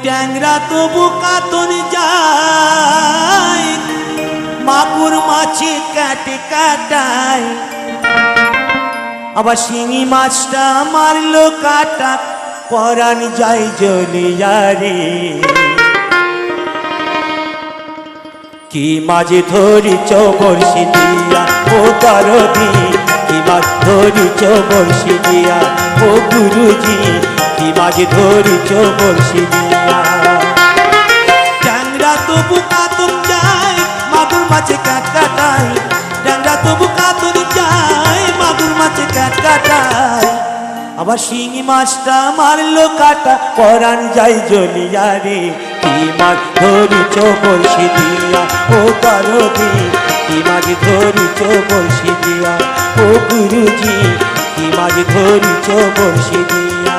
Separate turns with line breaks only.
ট্যাংরা তবু কাতন যায়, মাগুর মাছে কাটে কাটায়, আবার শিঙি মাছটা মারলো কাটা, পরাণ যায় জ্বলিয়া রে। কি মাঝে ধরিছ বর্ষি দিয়া ও দরদি, কি মাছ ধরিছ বর্ষি দিয়া ও গুরুজি, কি মাঝে ধরিছ বর্ষি দিয়া। ট্যাংরা তবু কাতন যায়, মাগুর মাছে কাট কাটায়, ট্যাংরা তবু কাতন যায়, মাগুর মাছে কাট কাটায়, আবার শিঙি মাছটা মারলো কাটা, পরাণ যায় জ্বলিয়া রে। কি মাছ ধরিছ বর্ষি দিয়া ও দরদি, কি মাছ ধরিছ বর্ষি দিয়া ও গুরুজি, কি মাছ ধরিছ বর্ষি দিয়া।